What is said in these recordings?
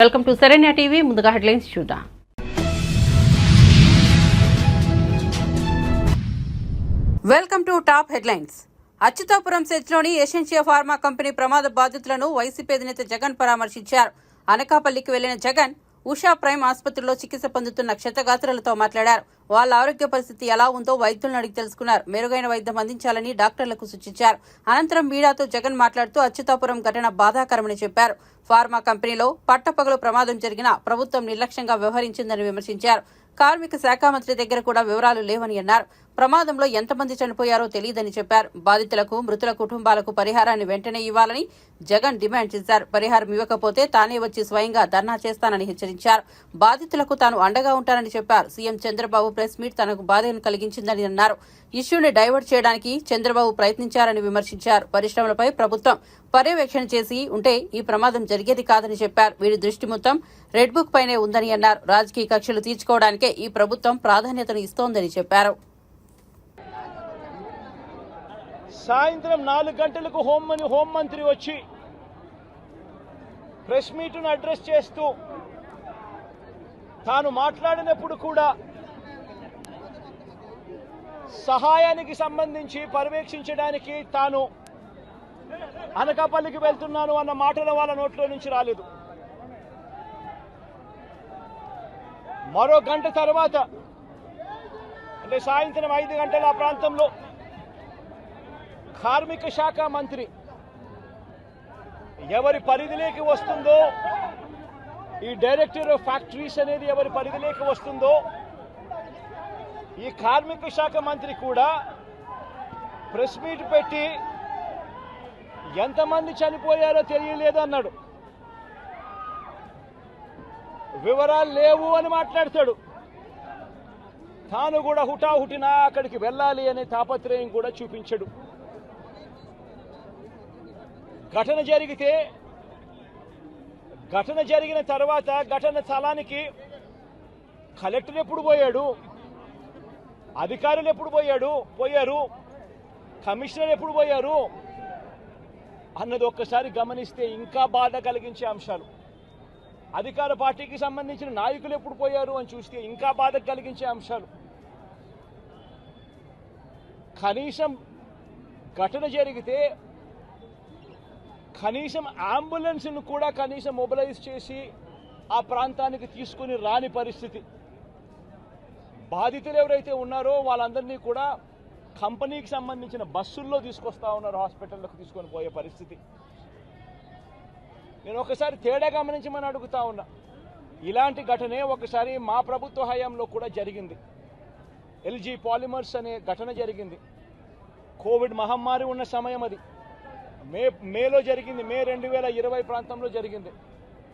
Welcome to Saranya TV. ముందుగా headlines చూద్దాం. Welcome to top headlines. Achutapuram సెజ్లోని ఎసెన్షియా ఫార్మా కంపెనీ ప్రమాద బాధితులను వైసీపీ అధినేత జగన్ పరామర్శించారు. అనకాపల్లికి వెళ్లిన జగన్ ఉషా ప్రైమ్ ఆసుపత్రిలో చికిత్స పొందుతున్న క్షతగాత్రులతో మాట్లాడారు. వాళ్ళ ఆరోగ్య పరిస్థితి ఎలా ఉందో వైద్యులను అడిగి తెలుసుకున్నారు. మెరుగైన వైద్యం అందించాలని డాక్టర్లకు సూచించారు. అనంతరం మీడియాతో జగన్ మాట్లాడుతూ అచ్యుతాపురం ఘటన బాధాకరమని చెప్పారు. ఫార్మా కంపెనీలో పట్టపగలు ప్రమాదం జరిగినా ప్రభుత్వం నిర్లక్ష్యంగా వ్యవహరించిందని విమర్శించారు. కార్మిక శాఖ మంత్రి దగ్గర కూడా వివరాలు లేవని అన్నారు. ప్రమాదంలో ఎంతమంది చనిపోయారో తెలియదని చెప్పారు. బాధితులకు మృతుల కుటుంబాలకు పరిహారాన్ని వెంటనే ఇవ్వాలని జగన్ డిమాండ్ చేశారు. పరిహారం ఇవ్వకపోతే తానే వచ్చి స్వయంగా ధర్నా చేస్తానని హెచ్చరించారు. బాధితులకు తాను అండగా ఉంటానని చెప్పారు. సీఎం చంద్రబాబు ప్రెస్ మీట్ తనకు బాధను కలిగించిందని అన్నారు. ఇష్యూని డైవర్ట్ చేయడానికి చంద్రబాబు ప్రయత్నించారని విమర్శించారు. పరిశ్రమలపై ప్రభుత్వం పర్యవేక్షణ చేసి ఉంటే ఈ ప్రమాదం జరిగేది కాదని చెప్పారు. వీరి దృష్టి మొత్తం రెడ్ బుక్ పైనే ఉందని అన్నారు. రాజకీయ కక్షలు తీర్చుకోవడానికే ఈ ప్రభుత్వం ప్రాధాన్యతను ఇస్తోందని చెప్పారు. సాయంత్రం 4 గంటలకు హోంమంత్రి వచ్చి ప్రెస్ మీట్ను అడ్రస్ చేస్తూ తాను మాట్లాడినప్పుడు కూడా సహాయానికి సంబంధించి పర్యవేక్షించడానికి తాను అనకాపల్లికి వెళ్తున్నాను అన్న మాటలు వాళ్ళ నోట్లో నుంచి రాలేదు. మరో గంట తర్వాత అంటే సాయంత్రం 5 గంటల ఆ ప్రాంతంలో కార్మిక శాఖ మంత్రి ఎవరి పరిధిలోకి వస్తుందో, ఈ డైరెక్టర్ ఆఫ్ ఫ్యాక్టరీస్ అనేది ఎవరి పరిధిలోకి వస్తుందో, ఈ కార్మిక శాఖ మంత్రి కూడా ప్రెస్ మీట్ పెట్టి ఎంతమంది చనిపోయారో తెలియలేదు అన్నాడు. వివరాలు లేవు అని మాట్లాడతాడు. తాను కూడా హుటాహుటిన అక్కడికి వెళ్ళాలి అనే తాపత్రయం కూడా చూపించడు. ఘటన జరిగిన తర్వాత ఘటన స్థలానికి కలెక్టర్ ఎప్పుడు పోయాడు, అధికారులు ఎప్పుడు పోయారు, కమిషనర్ ఎప్పుడు పోయారు అన్నది ఒక్కసారి గమనిస్తే ఇంకా బాధ కలిగించే అంశాలు. అధికార పార్టీకి సంబంధించిన నాయకులు ఎప్పుడు పోయారు అని చూస్తే ఇంకా బాధ కలిగించే అంశాలు. కనీసం ఘటన జరిగితే కనీసం అంబులెన్స్ను కూడా కనీసం మొబిలైజ్ చేసి ఆ ప్రాంతానికి తీసుకుని రాని పరిస్థితి. బాధితులు ఎవరైతే ఉన్నారో వాళ్ళందరినీ కూడా కంపెనీకి సంబంధించిన బస్సుల్లో తీసుకొస్తా ఉన్నారు, హాస్పిటల్లోకి తీసుకొని పోయే పరిస్థితి. నేను ఒకసారి తేడా గమనించమని అడుగుతా ఉన్నా. ఇలాంటి ఘటనే ఒకసారి మా ప్రభుత్వ హయాంలో కూడా జరిగింది. ఎల్జీ పాలిమర్స్ అనే ఘటన జరిగింది. కోవిడ్ మహమ్మారి ఉన్న సమయం అది. మేలో జరిగింది. మే 2020 ప్రాంతంలో జరిగింది.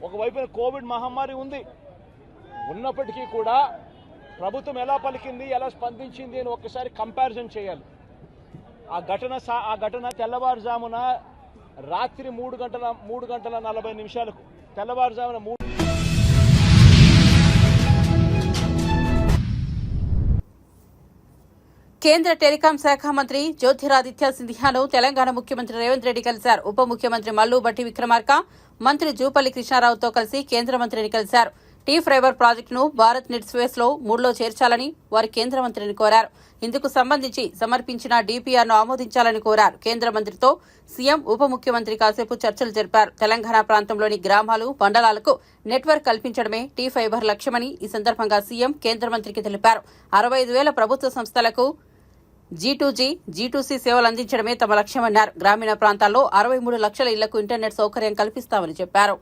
ఒకవైపున కోవిడ్ మహమ్మారి ఉన్నప్పటికీ కూడా ప్రభుత్వం ఎలా పలికింది, ఎలా స్పందించింది అని ఒక్కసారి కంపారిజన్ చేయాలి. ఆ ఘటన తెల్లవారుజామున రాత్రి 3:40 తెల్లవారుజామున కేంద్ర టెలికాం శాఖ మంత్రి జ్యోతిరాదిత్య సింధియాను తెలంగాణ ముఖ్యమంత్రి రేవంత్ రెడ్డి కలిశారు. ఉప ముఖ్యమంత్రి మల్లు భట్టి విక్రమార్క, మంత్రి జూపల్లి కృష్ణారావుతో కలిసి కేంద్ర మంత్రిని కలిశారు. టీ ఫైబర్ ప్రాజెక్టును భారత్ నెట్ స్పేస్ లో 3లో చేర్చాలని వారు కేంద్ర మంత్రిని కోరారు. ఇందుకు సంబంధించి సమర్పించిన డీపీఆర్ను ఆమోదించాలని కోరారు. కేంద్ర మంత్రితో సీఎం ఉప ముఖ్యమంత్రి కాసేపు చర్చలు జరిపారు. తెలంగాణ ప్రాంతంలోని గ్రామాలు, మండలాలకు నెట్వర్క్ కల్పించడమే టీ ఫైబర్ లక్ష్యమని ఈ సందర్భంగా సీఎం కేంద్ర మంత్రికి తెలిపారు. 65,000 ప్రభుత్వ సంస్థలకు G2G, G2C సేవలు అందించడమే తమ లక్ష్యమన్నారు. గ్రామీణ ప్రాంతాల్లో 63 లక్షల ఇళ్లకు ఇంటర్నెట్ సౌకర్యం కల్పిస్తామని చెప్పారు.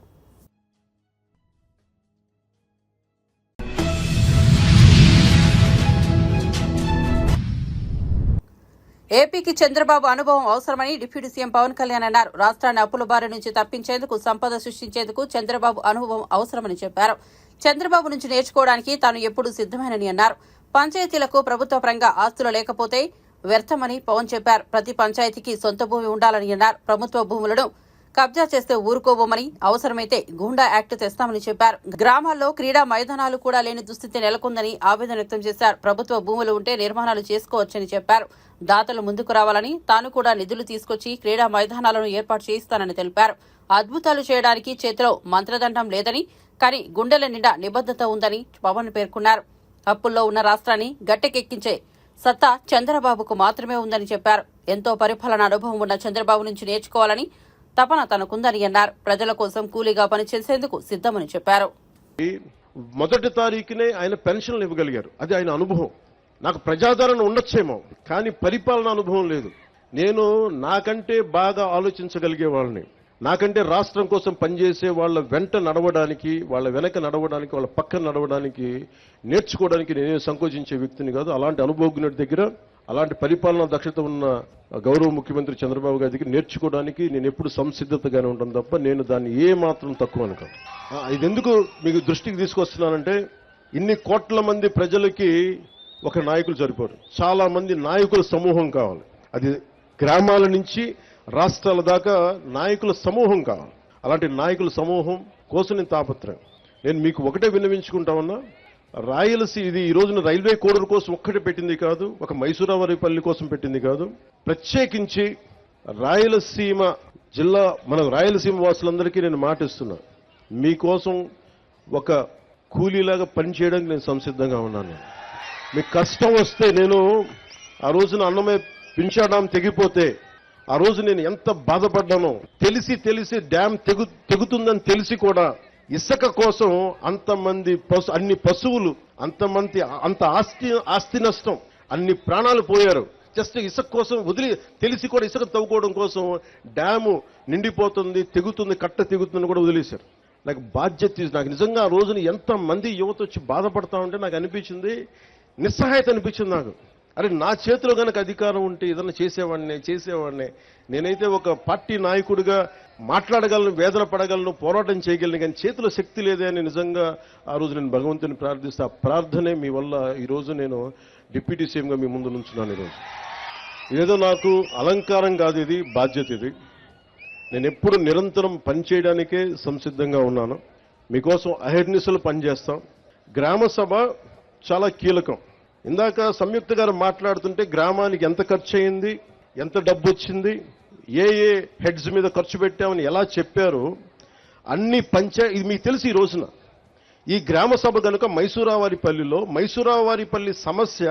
ఏపీకి చంద్రబాబు అనుభవం అవసరమని డిప్యూటీ సీఎం పవన్ కళ్యాణ్ అన్నారు. రాష్ట్రాన్ని అప్పుల బారి నుంచి తప్పించేందుకు, సంపద సృష్టించేందుకు చంద్రబాబు అనుభవం అవసరమని చెప్పారు. చంద్రబాబు నుంచి నేర్చుకోవడానికి తాను ఎప్పుడూ సిద్దమేనని అన్నారు. పంచాయతీలకు ప్రభుత్వ పరంగా ఆస్తులు లేకపోతే వ్యర్థమని పవన్ చెప్పారు. ప్రతి పంచాయతీకి సొంత భూమి ఉండాలని అన్నారు. ప్రభుత్వ భూములను కబ్జా చేస్తే ఊరుకోబోమని, అవసరమైతే గూండా యాక్ట్ తెస్తామని చెప్పారు. గ్రామాల్లో క్రీడా మైదానాలు కూడా లేని దుస్థితి నెలకొందని ఆవేదన వ్యక్తం చేశారు. ప్రభుత్వ భూములు ఉంటే నిర్మాణాలు చేసుకోవచ్చని చెప్పారు. దాతలు ముందుకు రావాలని, తాను కూడా నిధులు తీసుకొచ్చి క్రీడా మైదానాలను ఏర్పాటు చేయిస్తానని తెలిపారు. అద్భుతాలు చేయడానికి చేతిలో మంత్రదండం లేదని, కానీ గుండెల నిండా నిబద్ధత ఉందని పవన్ పేర్కొన్నారు. అప్పుల్లో ఉన్న రాష్ట్రాన్ని గట్టెకెక్కించే సత్తా చంద్రబాబుకు మాత్రమే ఉందని చెప్పారు. ఎంతో పరిపాలన అనుభవం ఉన్న చంద్రబాబు నుంచి నేర్చుకోవాలని తపన తనకుందని అన్నారు. ప్రజల కోసం కూలీగా పనిచేసేందుకు సిద్ధమని చెప్పారు. మొదటి తారీఖునే ఆయన పెన్షన్లు ఇవ్వగలిగారు. అది ఆయన అనుభవం. నాకు ప్రజాదరణ ఉండొచ్చేమో, కానీ పరిపాలన అనుభవం లేదు. నేను నాకంటే బాగా ఆలోచించగలిగే వాళ్ళని, నాకంటే రాష్ట్రం కోసం పనిచేసే వాళ్ళ వెంట నడవడానికి, వాళ్ళ వెనక నడవడానికి, వాళ్ళ పక్కన నడవడానికి, నేర్చుకోవడానికి నేనే సంకోచించే వ్యక్తిని కాదు. అలాంటి అనుభవజ్ఞుడి దగ్గర, అలాంటి పరిపాలనా దక్షత ఉన్న గౌరవ ముఖ్యమంత్రి చంద్రబాబు గారి దగ్గర నేర్చుకోవడానికి నేను ఎప్పుడు సంసిద్ధతగానే ఉంటాను తప్ప నేను దాన్ని ఏ మాత్రం తక్కువ అనుకోను. ఇది ఎందుకు మీకు దృష్టికి తీసుకొస్తున్నానంటే, ఇన్ని కోట్ల మంది ప్రజలకి ఒక నాయకులు సరిపోరు. చాలా మంది నాయకుల సమూహం కావాలి. అది గ్రామాల నుంచి రాష్ట్రాల దాకా నాయకుల సమూహం కావాలి. అలాంటి నాయకుల సమూహం కోసం నేను తాపత్రయం. నేను మీకు ఒకటే విన్నవించుకుంటా, ఇది ఈ రోజున రైల్వే కోడూరు కోసం ఒక్కటే పెట్టింది కాదు, ఒక మైసూరావారిపల్లి కోసం పెట్టింది కాదు. ప్రత్యేకించి రాయలసీమ జిల్లా, మన రాయలసీమ వాసులందరికీ నేను మాటిస్తున్నా, మీకోసం ఒక కూలీలాగా పనిచేయడానికి నేను సంసిద్ధంగా ఉన్నాను. మీకు కష్టం వస్తే, నేను ఆ రోజున అన్నమయ్య పింఛాడాం తెగిపోతే ఆ రోజు నేను ఎంత బాధపడ్డానో తెలిసి డ్యామ్ తెగుతుందని తెలిసి కూడా ఇసుక కోసం అన్ని పశువులు, అంత ఆస్తి నష్టం, అన్ని ప్రాణాలు పోయారు. జస్ట్ ఇసుక కోసం తెలిసి కూడా ఇసుక తవ్వుకోవడం కోసం డ్యాము నిండిపోతుంది, తెగుతుంది, కట్ట తెగుతుందని కూడా వదిలేశారు. నాకు బాధ్యత, నాకు నిజంగా ఆ రోజున ఎంతమంది యువత వచ్చి బాధపడతా ఉంటే నాకు అనిపించింది, నిస్సహాయత అనిపించింది నాకు. అరే, నా చేతిలో కనుక అధికారం ఉంటే ఏదన్నా చేసేవాడిని. నేనైతే ఒక పార్టీ నాయకుడిగా మాట్లాడగలను, వేదన పడగలను, పోరాటం చేయగలను, కానీ చేతిలో శక్తి లేదే అని నిజంగా ఆ రోజు నేను భగవంతుని ప్రార్థిస్తే, ఆ ప్రార్థనే మీ వల్ల ఈరోజు నేను డిప్యూటీ సీఎంగా మీ ముందు నుంచున్నాను. ఈరోజు ఏదో నాకు అలంకారం కాదు, ఇది బాధ్యత. ఇది నేను ఎప్పుడు నిరంతరం పనిచేయడానికే సంసిద్ధంగా ఉన్నాను. మీకోసం అహర్నిశలు పనిచేస్తాం. గ్రామ సభ చాలా కీలకం. ఇందాక సంయుక్త గారు మాట్లాడుతుంటే గ్రామానికి ఎంత ఖర్చు అయింది, ఎంత డబ్బు వచ్చింది, ఏ హెడ్స్ మీద ఖర్చు పెట్టామని ఎలా చెప్పారు, అన్ని ఇది మీకు తెలిసి ఈ రోజున ఈ గ్రామ సభ కనుక మైసూరావారిపల్లి సమస్య,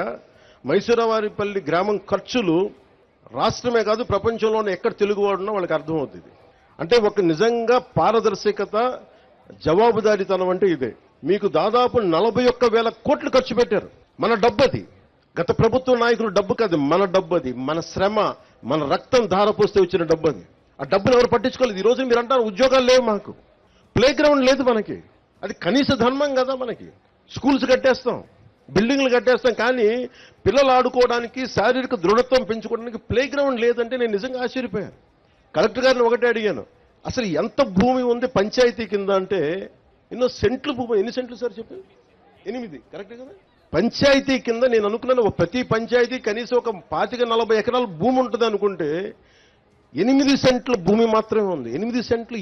మైసూరావారిపల్లి గ్రామం ఖర్చులు రాష్ట్రమే కాదు ప్రపంచంలోనే ఎక్కడ తెలుగువాడున్నా వాళ్ళకి అర్థమవుతుంది. అంటే ఒక నిజంగా పారదర్శకత, జవాబుదారీతనం అంటే ఇదే. మీకు దాదాపు 41,000 కోట్లు ఖర్చు పెట్టారు. మన డబ్బు అది, గత ప్రభుత్వ నాయకులు డబ్బు కాదు, మన డబ్బు అది, మన శ్రమ, మన రక్తం ధారపోస్తే వచ్చిన డబ్బు అది. ఆ డబ్బును ఎవరు పట్టించుకోలేదు. ఈ రోజు మీరు అంటారు ఉద్యోగాలు లేవు, మాకు ప్లే గ్రౌండ్ లేదు, మనకి అది కనీస ధర్మం కదా. మనకి స్కూల్స్ కట్టేస్తాం, బిల్డింగ్లు కట్టేస్తాం, కానీ పిల్లలు ఆడుకోవడానికి, శారీరక దృఢత్వం పెంచుకోవడానికి ప్లే గ్రౌండ్ లేదంటే నేను నిజంగా ఆశ్చర్యపోయాను. కలెక్టర్ గారిని ఒకటే అడిగాను, అసలు ఎంత భూమి ఉంది పంచాయతీ కింద అంటే, ఎన్నో సెంట్లు భూమి. ఎన్ని సెంట్లు సార్ చెప్పు? 8 కరెక్ట్ కదా. పంచాయతీ కింద నేను అనుకున్నాను ప్రతి పంచాయతీ కనీసం ఒక 25-40 ఎకరాల భూమి ఉంటుంది అనుకుంటే 8 సెంట్ల భూమి మాత్రమే ఉంది. 8 సెంట్లు.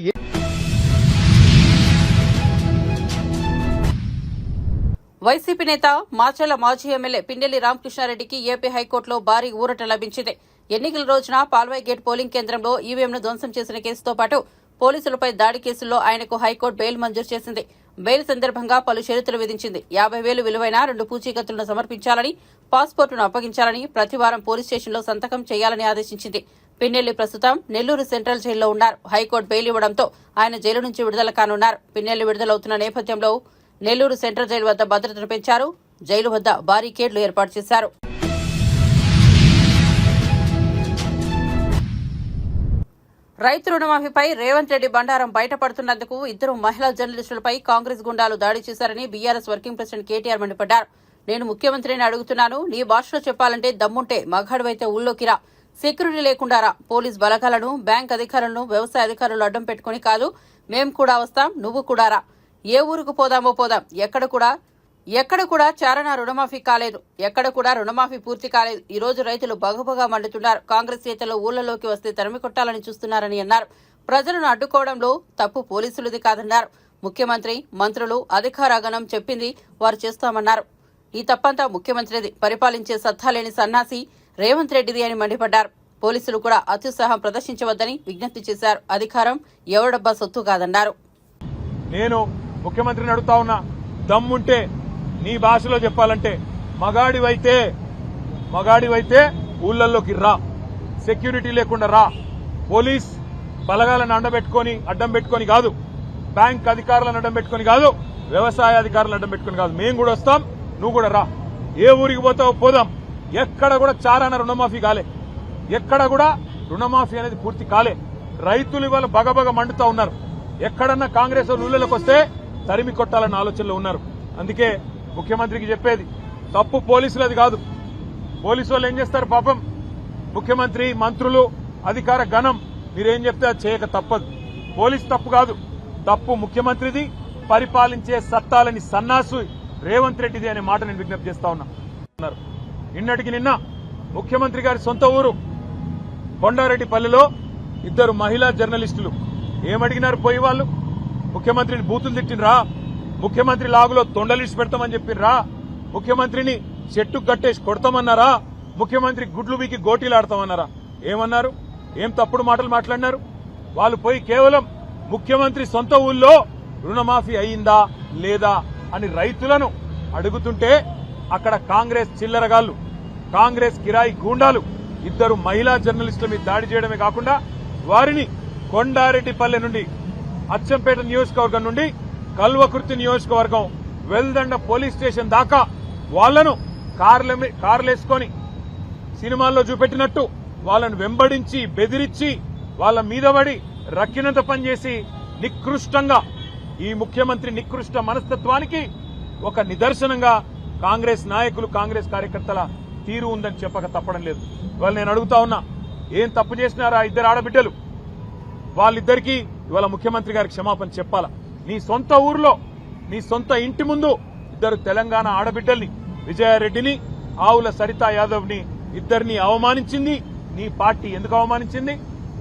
వైసీపీ నేత మాచర్ల మాజీ ఎమ్మెల్యే పిన్నెల్లి రామకృష్ణారెడ్డికి ఏపీ హైకోర్టులో భారీ ఊరట లభించింది. ఎన్నికల రోజున పాల్వాయి గేట్ పోలింగ్ కేంద్రంలో ఈవీఎంను ధ్వంసం చేసిన కేసుతో పాటు పోలీసులపై దాడి కేసుల్లో ఆయనకు హైకోర్టు బెయిల్ మంజూరు చేసింది. బెయిల్ సందర్భంగా పలు షరతులు విధించింది. 50,000 విలువైన 2 పూచీకత్తులను సమర్పించాలని, పాస్పోర్టును అప్పగించాలని, ప్రతివారం పోలీస్ స్టేషన్లో సంతకం చేయాలని ఆదేశించింది. పిన్నెల్లి ప్రస్తుతం నెల్లూరు సెంట్రల్ జైల్లో ఉన్నారు. హైకోర్టు బెయిల్ ఇవ్వడంతో ఆయన జైలు నుంచి విడుదల కానున్నారు. పిన్నెల్లి విడుదలవుతున్న నేపథ్యంలో నెల్లూరు సెంట్రల్ జైలు వద్ద భద్రతను పెంచారు. జైలు వద్ద బారికేడ్లు ఏర్పాటు చేశారు. రైతు రుణమాఫీపై రేవంత్ రెడ్డి బండారం బయటపడుతున్నందుకు 2 మహిళా జర్నలిస్టులపై కాంగ్రెస్ గుండాలు దాడి చేశారని బీఆర్ఎస్ వర్కింగ్ ప్రెసిడెంట్ కేటీఆర్ మండిపడ్డారు. నేను ముఖ్యమంత్రిని అడుగుతున్నాను, నీ భాషలో చెప్పాలంటే దమ్ముంటే మగాడివైతే ఊళ్ళోకి రా, సెక్యూరిటీ లేకుండా రా, పోలీస్ బలగాలను, బ్యాంక్ అధికారులను, వ్యవసాయ అధికారులు అడ్డం పెట్టుకుని కాదు, మేం కూడా వస్తాం, నువ్వు కూడా రా, ఏ ఊరుకు పోదామో పోదాం, ఎక్కడ కూడా చారణ రుణమాఫీ కాలేదు, ఎక్కడ కూడా రుణమాఫీ పూర్తి కాలేదు. ఈ రోజు రైతులు బగబగా మండుతున్నారు. కాంగ్రెస్ నేతలు ఊళ్లలోకి వస్తే తరిమి కొట్టాలని చూస్తున్నారని అన్నారు. ప్రజలను అడ్డుకోవడంలో తప్పు పోలీసులది కాదన్నారు. ముఖ్యమంత్రి, మంత్రులు, అధికారగణం చెప్పింది వారు చేస్తామన్నారు. ఈ తప్పంతా ముఖ్యమంత్రిది. పరిపాలించే సత్తా లేని సన్నాసి రేవంత్ రెడ్డిది అని మండిపడ్డారు. పోలీసులు కూడా అత్యుత్సాహం ప్రదర్శించవద్దని విజ్ఞప్తి చేశారు. అధికారం ఎవడబ్బా సొత్తు కాదన్నారు. నేను ముఖ్యమంత్రిని అడుగుతా ఉన్నా, దమ్ముంటే నీ భాషలో చెప్పాలంటే మగాడివైతే ఊళ్ళల్లోకి రా, సెక్యూరిటీ లేకుండా రా, పోలీస్ బలగాలను అడ్డం పెట్టుకొని కాదు, బ్యాంక్ అధికారులను అడ్డం పెట్టుకొని కాదు, వ్యవసాయ అధికారులను అడ్డం పెట్టుకొని కాదు, మేము కూడా వస్తాం, నువ్వు కూడా రా. ఏ ఊరికి పోతావో పోదాం. ఎక్కడ కూడా చారాన రుణమాఫీ కాలే, ఎక్కడ కూడా రుణమాఫీ అనేది పూర్తి కాలే. రైతులు ఇవాళ బగబగ మండుతా ఉన్నారు. ఎక్కడన్నా కాంగ్రెస్ ఊళ్ళలోకి వస్తే తరిమి కొట్టాలన్న ఆలోచనలో ఉన్నారు. అందుకే ముఖ్యమంత్రికి చెప్పేది, తప్పు పోలీసులది కాదు. పోలీసు వాళ్ళు ఏం చేస్తారు పాపం, ముఖ్యమంత్రి, మంత్రులు, అధికార గణం మీరేం చెప్తే అది చేయక తప్పదు. పోలీసు తప్పు కాదు, తప్పు ముఖ్యమంత్రిది. పరిపాలించే సత్తాలని సన్నాసు రేవంత్ రెడ్డిది అనే మాట నేను విజ్ఞప్తి చేస్తా ఉన్నారు. నిన్నటికి నిన్న ముఖ్యమంత్రి గారి సొంత ఊరు కొండారెడ్డిపల్లిలో 2 మహిళా జర్నలిస్టులు ఏమడిగినారు పోయి వాళ్ళు? ముఖ్యమంత్రిని బూతులు తిట్టినరా? ముఖ్యమంత్రి లాగులో తొండలిసి పెడతామని చెప్పినరా? ముఖ్యమంత్రిని చెట్టుకు కట్టేసి కొడతామన్నారా? ముఖ్యమంత్రి గుడ్లు వీకి గోటీలాడతామన్నారా? ఏమన్నారు? ఏం తప్పుడు మాటలు మాట్లాడినారు? వాళ్ళు పోయి కేవలం ముఖ్యమంత్రి సొంత ఊళ్ళో రుణమాఫీ అయిందా లేదా అని రైతులను అడుగుతుంటే అక్కడ కాంగ్రెస్ చిల్లరగాళ్లు, కాంగ్రెస్ కిరాయి గూండాలు 2 మహిళా జర్నలిస్టుల మీద దాడి చేయడమే కాకుండా వారిని కొండారెడ్డిపల్లె నుండి, అచ్చంపేట నియోజకవర్గం నుండి కల్వకుర్తి నియోజకవర్గం వెల్దండ పోలీస్ స్టేషన్ దాకా వాళ్లను కార్లేసుకొని సినిమాల్లో చూపెట్టినట్టు వాళ్ళను వెంబడించి బెదిరించి వాళ్ళ మీద పడి రక్కినంత పనిచేసి నికృష్టంగా, ఈ ముఖ్యమంత్రి నికృష్ట మనస్తత్వానికి ఒక నిదర్శనంగా కాంగ్రెస్ నాయకులు, కాంగ్రెస్ కార్యకర్తల తీరు ఉందని చెప్పక తప్పడం లేదు. ఇవాళ నేను అడుగుతా ఉన్నా, ఏం తప్పు చేసినారా 2 ఆడబిడ్డలు? వాళ్ళిద్దరికీ ఇవాళ ముఖ్యమంత్రి గారికి క్షమాపణ చెప్పాలా? నీ సొంత ఊర్లో, నీ సొంత ఇంటి ముందు 2 తెలంగాణ ఆడబిడ్డల్ని, విజయారెడ్డిని, ఆవుల సరితా యాదవ్ ని, 2 అవమానించింది నీ పార్టీ. ఎందుకు అవమానించింది?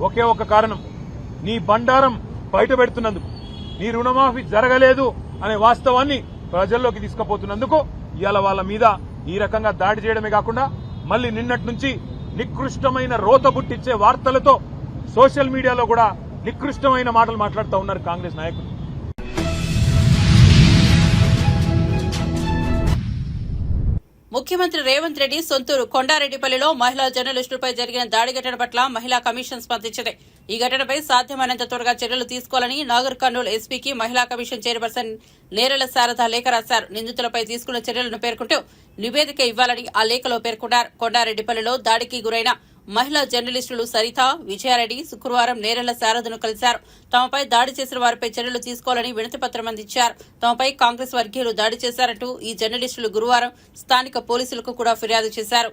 ఒకే ఒక కారణం, నీ బండారం బయట పెడుతున్నందుకు, నీ రుణమాఫీ జరగలేదు అనే వాస్తవాన్ని ప్రజల్లోకి తీసుకుపోతున్నందుకు ఇవాళ వాళ్ళ మీద ఈ రకంగా దాడి చేయడమే కాకుండా మళ్లీ నిన్నటి నుంచి నికృష్టమైన రోత బుట్టిచ్చే వార్తలతో సోషల్ మీడియాలో కూడా నికృష్టమైన మాటలు మాట్లాడుతూ ఉన్నారు కాంగ్రెస్ నాయకులు. ముఖ్యమంత్రి రేవంత్ రెడ్డి సొంతూరు కొండారెడ్డిపల్లిలో మహిళా జర్నలిస్టులపై జరిగిన దాడి ఘటన పట్ల మహిళా కమిషన్ స్పందించింది. ఈ ఘటనపై సాధ్యమైనంత త్వరగా చర్యలు తీసుకోవాలని నాగర్ కర్నూలు ఎస్పీకి మహిళా కమిషన్ చైర్పర్సన్ నేరల శారద లేఖ రాశారు. నిందితులపై తీసుకున్న చర్యలను పేర్కొంటూ నివేదిక ఇవ్వాలని ఆ లేఖలో పేర్కొన్నారు. కొండారెడ్డిపల్లిలో దాడికి గురైన మహిళా జర్నలిస్టులు సరిత, విజయారెడ్డి శుక్రవారం నేరెళ్ల శారదను కలిశారు. తమపై దాడి చేసిన వారిపై చర్యలు తీసుకోవాలని వినతిపత్రం అందించారు. తమపై కాంగ్రెస్ వర్గీయులు దాడి చేశారంటూ ఈ జర్నలిస్టులు గురువారం స్థానిక పోలీసులకు కూడా ఫిర్యాదు చేశారు.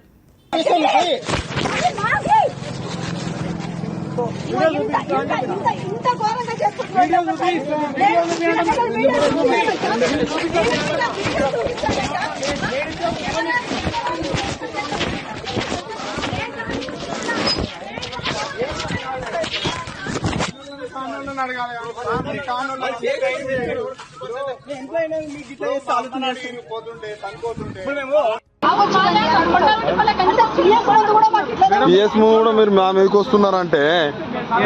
పిఎస్ కూడా మీరు మా మీదకి వస్తున్నారంటే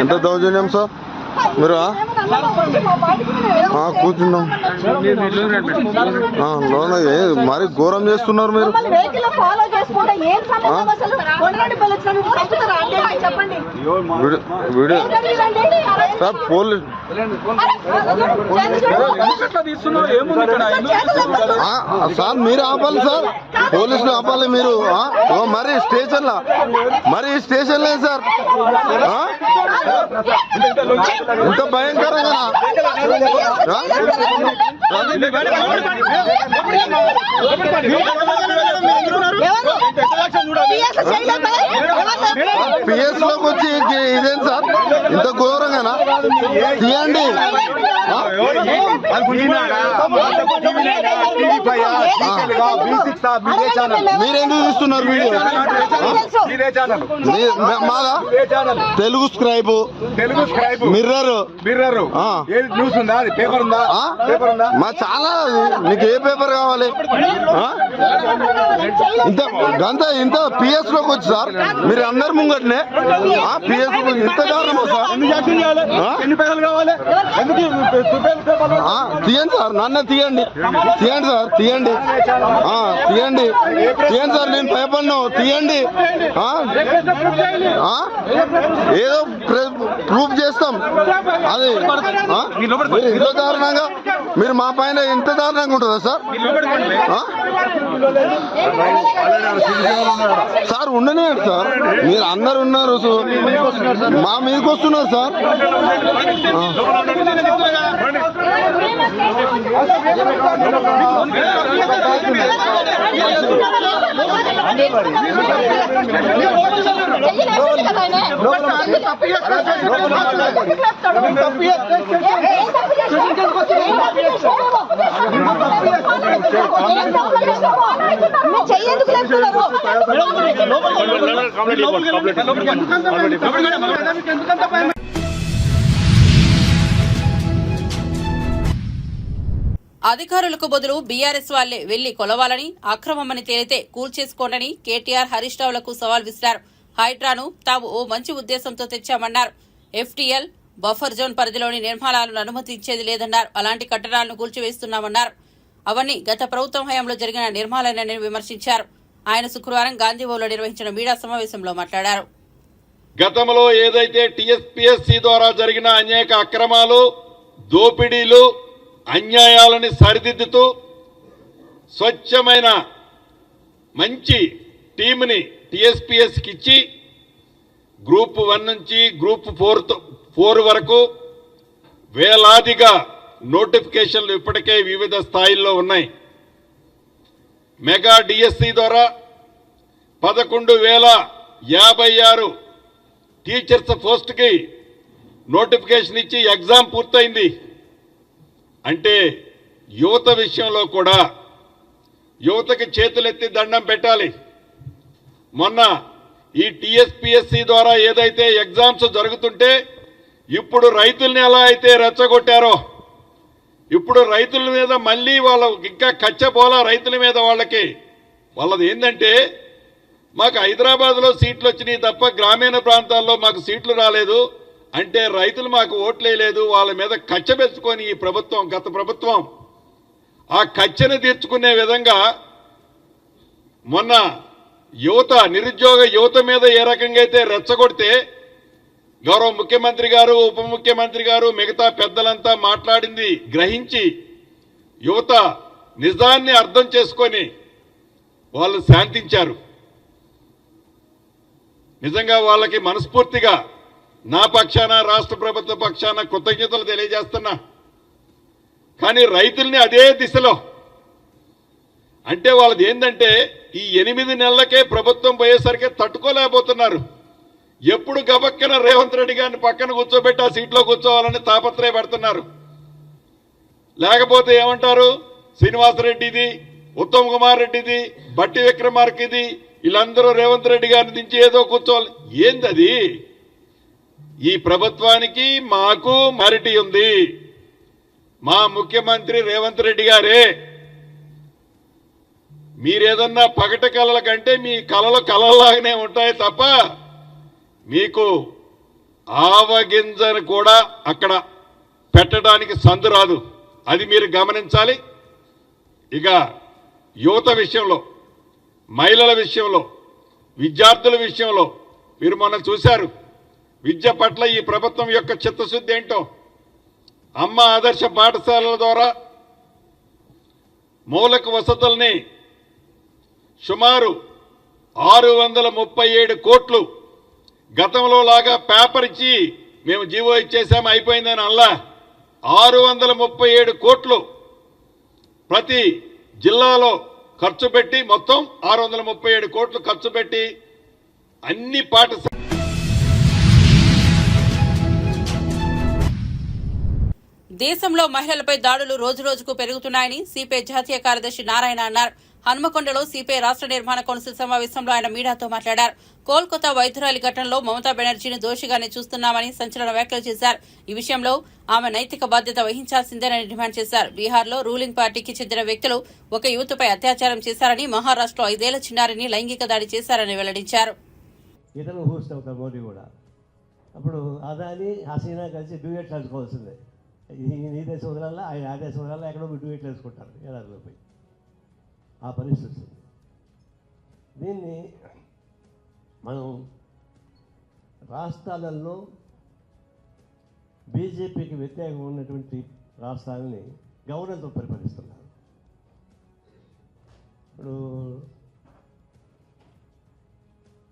ఎంత దౌర్జన్యం సార్? మీరు కూర్చున్నాం మరి ఘోరం చేస్తున్నారు మీరు. సార్ పోలీస్ సార్ మీరు ఆపాలి సార్, పోలీసులు ఆపాలి మీరు. మరి స్టేషన్లే సార్ ఇంత భయంకరంగా పిఎస్ లోకి వచ్చి ఇదేం సార్ ఇంత ఘోరంగానా? తీయండి. మీరెందుకు చూస్తున్నారు వీడియో? మాదా తెలుగు స్క్రైబ్, మిర్రర్ న్యూస్ ఉందా? పేపర్ ఉందా? మా చాలా. నీకు ఏ పేపర్ కావాలి? ఇంత పిఎస్ లోకి వచ్చి సార్ మీరు అందరు ముంగట్నే పిఎస్ ఇంత దారుణమా సార్? ఎన్ని పైసలు కావాలి? తీయండి సార్, నన్ను తీయండి. తీయండి సార్, తీయండి. తీయండి తీయండి సార్, నేను భయపడ్ను. తీయండి. ఏదో ప్రూఫ్ చేస్తాం. అది ఇంత దారుణంగా మీరు మా పైన ఎంత దారుణంగా ఉంటుందా సార్? సార్ ఉండనియండి సార్, మీరు అందరు ఉన్నారు. మా మీదకి వస్తున్నారు సార్. అధికారులకు బదులు బీఆర్ఎస్ వాళ్లే వెళ్లి కొలవాలని, అక్రమమని తేలితే కూల్చేసుకోండని కేటీఆర్ హరీష్ రావులకు సవాల్ విసిరారు. హైడ్రాను తాము ఓ మంచి ఉద్దేశంతో తెచ్చామన్నారు. ఎఫ్టీఎల్ బఫర్ జోన్ పరిధిలోని నిర్మాణాలను అనుమతించేది లేదన్నారు. అలాంటి కట్టడాలను కూల్చివేస్తున్నామన్నారు. అవన్నీ గత ప్రభుత్వం హయాంలో జరిగిన నిర్మాణాలని విమర్శించారు. ఆయన శుక్రవారం గాంధీభవన్లో నిర్వహించిన మీడియా సమావేశంలో మాట్లాడారు. గతంలో ఏదైతే టీఎస్పీఎస్సీ ద్వారా జరిగిన అనేక అక్రమాలు, దోపిడీలు, అన్యాయాలని సరిదిద్దుతూ స్వచ్ఛమైన మంచి టీంని టీఎస్పీఎస్కి ఇచ్చి గ్రూప్ 1 నుంచి గ్రూప్ 4 వరకు వేలాదిగా నోటిఫికేషన్లు ఇప్పటికే వివిధ స్థాయిల్లో ఉన్నాయి. మెగా డిఎస్సి ద్వారా 11,056 టీచర్స్ పోస్ట్కి నోటిఫికేషన్ ఇచ్చి ఎగ్జామ్ పూర్తయింది. అంటే యువత విషయంలో కూడా యువతకి చేతులెత్తి దండం పెట్టాలి. మొన్న ఈ టీఎస్పీఎస్సీ ద్వారా ఏదైతే ఎగ్జామ్స్ జరుగుతుంటే ఇప్పుడు రైతుల్ని ఎలా అయితే రెచ్చగొట్టారో, ఇప్పుడు రైతుల మీద మళ్ళీ వాళ్ళ ఇంకా కచ్చబోలా రైతుల మీద వాళ్ళది ఏంటంటే, మాకు హైదరాబాద్లో సీట్లు వచ్చినాయి తప్ప గ్రామీణ ప్రాంతాల్లో మాకు సీట్లు రాలేదు అంటే రైతులు మాకు ఓట్లేయలేదు. వాళ్ళ మీద కచ్చ పెంచుకొని ఈ ప్రభుత్వం, గత ప్రభుత్వం ఆ కచ్చను తీర్చుకునే విధంగా మొన్న నిరుద్యోగ యువత మీద ఏ రకంగా అయితే రెచ్చగొడితే గౌరవ ముఖ్యమంత్రి గారు, ఉప ముఖ్యమంత్రి గారు, మిగతా పెద్దలంతా మాట్లాడింది గ్రహించి యువత నిజాన్ని అర్థం చేసుకొని వాళ్ళు శాంతించారు. నిజంగా వాళ్ళకి మనస్ఫూర్తిగా నా పక్షాన, రాష్ట్ర ప్రభుత్వ పక్షాన కృతజ్ఞతలు తెలియజేస్తున్నా. కానీ రైతుల్ని అదే దిశలో అంటే వాళ్ళది ఏంటంటే ఈ 8 నెలలకే ప్రభుత్వం పోయేసరికి తట్టుకోలేకపోతున్నారు. ఎప్పుడు గబక్కన రేవంత్ రెడ్డి గారిని పక్కన కూర్చోబెట్టి ఆ సీట్లో కూర్చోవాలని తాపత్రయపడుతున్నారు. లేకపోతే ఏమంటారు, శ్రీనివాసరెడ్డిది, ఉత్తమ్ కుమార్ రెడ్డిది, బట్టి విక్రమార్కది, వీళ్ళందరూ రేవంత్ రెడ్డి గారిని దించి ఏదో కూర్చోవాలి. ఏందది? ఈ ప్రభుత్వానికి మాకు మారిటీ ఉంది. మా ముఖ్యమంత్రి రేవంత్ రెడ్డి గారే. మీరేదన్నా పగటి కళల కంటే మీ కళలు కళల్లాగానే ఉంటాయి తప్ప మీకు ఆవగింజను కూడా అక్కడ పెట్టడానికి సందు రాదు. అది మీరు గమనించాలి. ఇక యువత విషయంలో, మహిళల విషయంలో, విద్యార్థుల విషయంలో మీరు మొన్న చూశారు. విద్య పట్ల ఈ ప్రభుత్వం యొక్క చిత్తశుద్ధి ఏంటో. అమ్మ ఆదర్శ పాఠశాలల ద్వారా మౌలిక వసతుల్ని సుమారు 637 కోట్లు, గతంలో లాగా పేపర్ ఇచ్చి మేము జీవో ఇచ్చేసాము అయిపోయిందని అల్లా 637 కోట్లు ప్రతి జిల్లాలో ఖర్చు పెట్టి మొత్తం 637 కోట్లు ఖర్చు పెట్టి అన్ని పాఠశాల దేశంలో మహిళలపై దాడులు రోజురోజుకు పెరుగుతున్నాయని సిపిఐ జాతీయ కార్యదర్శి నారాయణ అన్నారు. హన్మకొండలో సిపిఐ రాష్ట్ర నిర్మాణ కౌన్సిల్ సమావేశంలో ఆయన మీడియాతో మాట్లాడారు. కోల్కతా వైద్యురాలి ఘటనలో మమతా బెనర్జీని దోషిగానే చూస్తున్నామని సంచలన వ్యాఖ్యలు చేశారు. ఈ విషయంలో ఆమె నైతిక బాధ్యత వహించాల్సిందేనని డిమాండ్ చేశారు. బీహార్లో రూలింగ్ పార్టీకి చెందిన వ్యక్తులు ఒక యువతపై అత్యాచారం చేశారని, మహారాష్ట్రలో 5 ఏళ్ల చిన్నారిని లైంగిక దాడి చేశారని వెల్లడించారు. ఇతను హోస్ట్ అవుతారు మోడీ కూడా. అప్పుడు అదాని హసీనా కలిసి డ్యూయెట్ ఆడుకోవాల్సిందే. ఈ దేశం వదలాల, ఆయన ఆ దేశం వదలాల, ఎక్కడో డ్యూయెట్లు వేసుకుంటారు ఏడాదిలో పోయి. ఆ పరిస్థితి ఉంది. దీన్ని మనం రాష్ట్రాలలో బీజేపీకి వ్యతిరేకంగా ఉన్నటువంటి రాష్ట్రాలని గవర్నర్తో పరిపాలిస్తున్నారు. ఇప్పుడు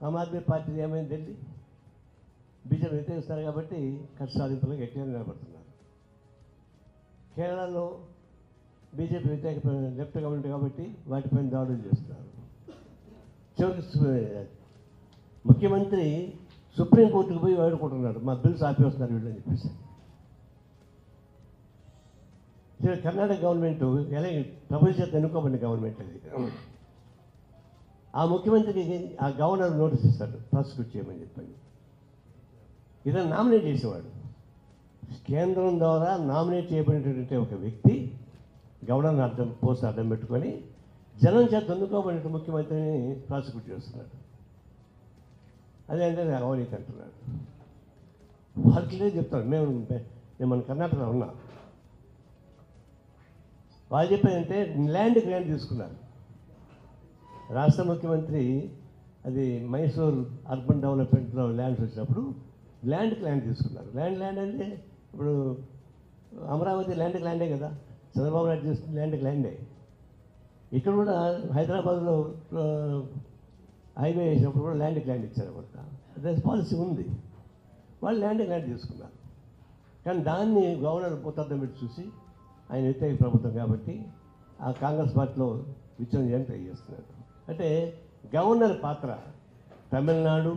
ఆమ్ ఆద్మీ పార్టీ ఏమైంది ఢిల్లీ బీజేపీ వ్యతిరేకిస్తారు కాబట్టి కష్ట సాధింపులు గట్టిగా నిలబడుతున్నారు. కేరళలో బీజేపీ వ్యతిరేక లెఫ్ట్ గవర్నమెంట్ కాబట్టి వాటిపైన దాడులు చేస్తున్నారు. చివరికి ముఖ్యమంత్రి సుప్రీంకోర్టుకు పోయి వేడుకుంటున్నాడు, మా బిల్స్ ఆపేస్తున్నారు వీళ్ళని చెప్పేసి. కర్ణాటక గవర్నమెంట్ ప్రభుత్వ చేత ఎన్నుకోబడిన గవర్నమెంట్ అది. ఆ ముఖ్యమంత్రికి ఆ గవర్నర్ నోటీస్ ఇస్తాడు ప్రాసిక్యూట్ చేయమని చెప్పండి. ఇతను నామినేట్ చేసేవాడు. కేంద్రం ద్వారా నామినేట్ చేయబడినటువంటి ఒక వ్యక్తి గవర్నర్ పోస్ట్ అడ్డం పెట్టుకొని జనం చేత ఎన్నుకోబడిన ముఖ్యమంత్రిని ప్రాసిక్యూట్ చేస్తున్నాడు. అదేంటే అవినీతి అంటున్నాడు. వాళ్ళకి చెప్తాడు, నేను మన కర్ణాటకలో ఉన్నా. వాళ్ళు చెప్పేదంటే ల్యాండ్ గ్రాంట్ తీసుకున్నారు. రాష్ట్ర ముఖ్యమంత్రి అది మైసూర్ అర్బన్ డెవలప్మెంట్లో ల్యాండ్స్ వచ్చినప్పుడు ల్యాండ్ తీసుకున్నారు. ల్యాండ్ అంటే ఇప్పుడు అమరావతి ల్యాండే కదా, చంద్రబాబు నాయుడు తీసుకున్న ల్యాండే. ఇక్కడ కూడా హైదరాబాద్లో హైవే వేసినప్పుడు కూడా ల్యాండ్ ఇచ్చారు అనమాట. అదే పాలసీ ఉంది. వాళ్ళు ల్యాండ్ తీసుకున్నారు. కానీ దాన్ని గవర్నర్ కొత్త పెట్టి చూసి ఆయన వ్యతిరేక ప్రభుత్వం కాబట్టి ఆ కాంగ్రెస్ పార్టీలో విచ్ఛిన్నం చేయడానికి ట్రై చేస్తున్నారు. అంటే గవర్నర్ పాత్ర తమిళనాడు,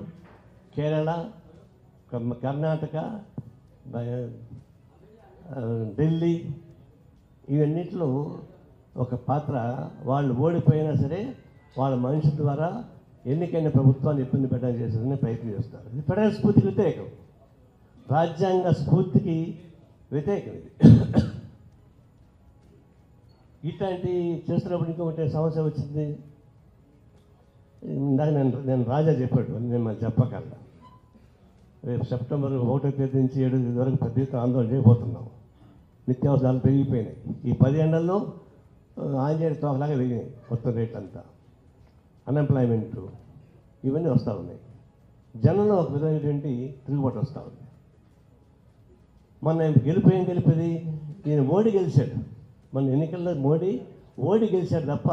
కేరళ, కర్ణాటక, ఢిల్లీ ఇవన్నిటిలో ఒక పాత్ర. వాళ్ళు ఓడిపోయినా సరే వాళ్ళ మనిషి ద్వారా ఎన్నికైన ప్రభుత్వాన్ని ఇబ్బంది పెట్టడానికి చేసేదని ప్రయత్నం చేస్తారు. ఇది ఫెడరల్ స్ఫూర్తికి వ్యతిరేకం, రాజ్యాంగ స్ఫూర్తికి వ్యతిరేకం. ఇది ఇట్లాంటి చేస్తున్నప్పుడు ఇంకొకటి సమస్య వచ్చింది. ఇందాక నేను రాజా చెప్పాడు, నేను మళ్ళీ చెప్పగలను. రేపు సెప్టెంబర్ 1వ తేదీ నుంచి 7వ తేదీ వరకు పెద్ద ఎత్తున ఆందోళన చేయబోతున్నాం. నిత్యావసరాలు పెరిగిపోయినాయి. ఈ 10 ఏళ్లలో ఆంజనేయుడు తోకలాగా పెరిగినాయి మొత్తం రేట్లు అంతా. అన్ఎంప్లాయ్మెంటు ఇవన్నీ వస్తూ ఉన్నాయి. జనంలో ఒక విధమైనటువంటి తిరుగుబాటు వస్తూ ఉంది. మొన్న గెలిపేది ఈయన మోడీ గెలిచాడు. మన ఎన్నికల్లో మోడీ గెలిచాడు తప్ప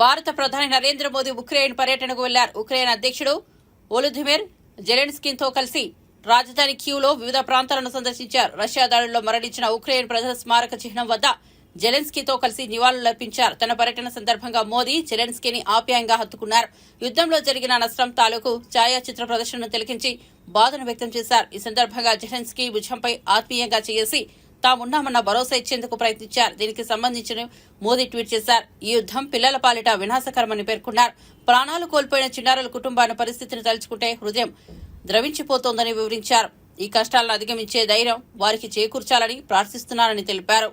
భారత ప్రధాని నరేంద్ర మోదీ ఉక్రెయిన్ పర్యటనకు వెళ్లారు. ఉక్రెయిన్ అధ్యక్షుడు వోలోదిమిర్ జెలెన్స్కీతో కలిసి రాజధాని కీవ్లో వివిధ ప్రాంతాలను సందర్శించారు. రష్యా దాడుల్లో మరణించిన ఉక్రెయిన్ ప్రజల స్మారక చిహ్నం వద్ద జెలెన్స్కీతో కలిసి నివాళులర్పించారు. తన పర్యటన సందర్భంగా మోదీ జెలెన్స్కీని ఆప్యాయంగా హత్తుకున్నారు. యుద్దంలో జరిగిన నష్టం తాలూకు ఛాయాచిత్ర ప్రదర్శనను తిలకించి బాధను వ్యక్తం చేశారు. ఈ సందర్భంగా జెలెన్స్కీ భుజంపై ఆత్మీయంగా చేసి తామున్నామన్న భరోసా ఇచ్చేందుకు ప్రయత్నించారు. దీనికి సంబంధించిన మోదీ ట్వీట్ చేశారు. ఈ యుద్దం పిల్లల పాలిట వినాశకరమని పేర్కొన్నారు. ప్రాణాలు కోల్పోయిన చిన్నారుల కుటుంబాల పరిస్థితిని తలుచుకుంటే హృదయం ద్రవించిపోతోందని వివరించారు. ఈ కష్టాలను అధిగమించే ధైర్యం వారికి చేకూర్చాలని ప్రార్థిస్తున్నారని తెలిపారు.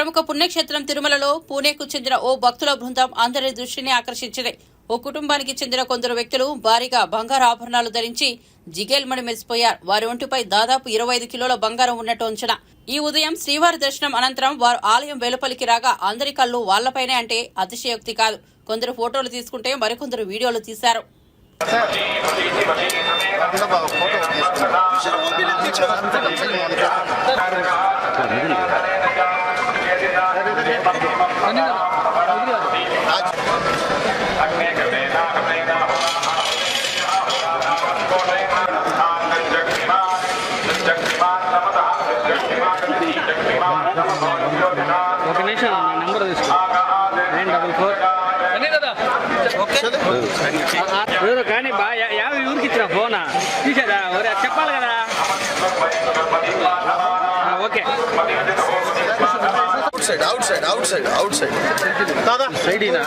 ప్రముఖ పుణ్యక్షేత్రం తిరుమలలో పూణేకు చెందిన ఓ భక్తుల బృందం అందరి దృష్టిని ఆకర్షించింది. ఓ కుటుంబానికి చెందిన కొందరు వ్యక్తులు భారీగా బంగారు ఆభరణాలు ధరించి జిగేల్మణి మెరిసిపోయారు. వారి ఒంటిపై దాదాపు 25 కిలోల బంగారం ఉన్నట్టు అంచనా. ఈ ఉదయం శ్రీవారి దర్శనం అనంతరం వారు ఆలయం వెలుపలికి రాగా అందరి కళ్ళు వాళ్లపైనే అంటే అతిశయోక్తి కాదు. కొందరు ఫోటోలు తీసుకుంటే మరికొందరు వీడియోలు తీశారు. ఒక నిమిషం నెంబర్ తీసుకో 944 కానీ బా 50 ఊరికి ఇచ్చిన ఫోనా తీసేదా చెప్పాలి కదా. ఓకే అవుట్ సైడ్ దాదా సైడీనా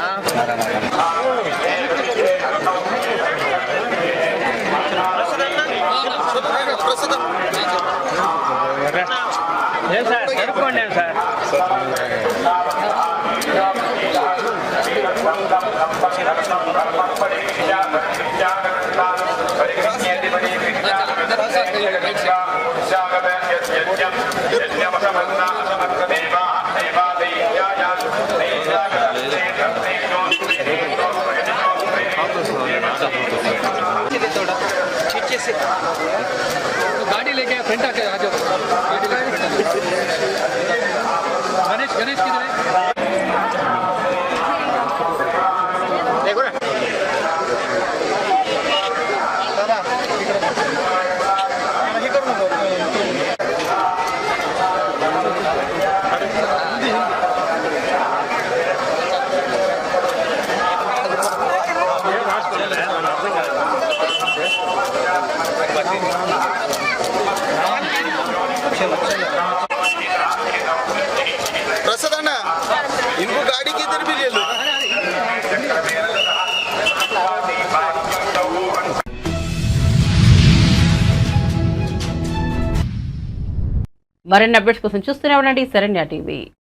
ఏం సార్ జరుపుకోండి సార్. गाड़ी लेके फ्रंट आके आ जाओ. गणेश किधर है? देखो ना प्रसाद अन्ना इनको गाड़ी की इधर भी ले लो. మరిన్ని అప్డేట్స్ కోసం చూస్తూనే ఉండండి శరణ్య టీవీ.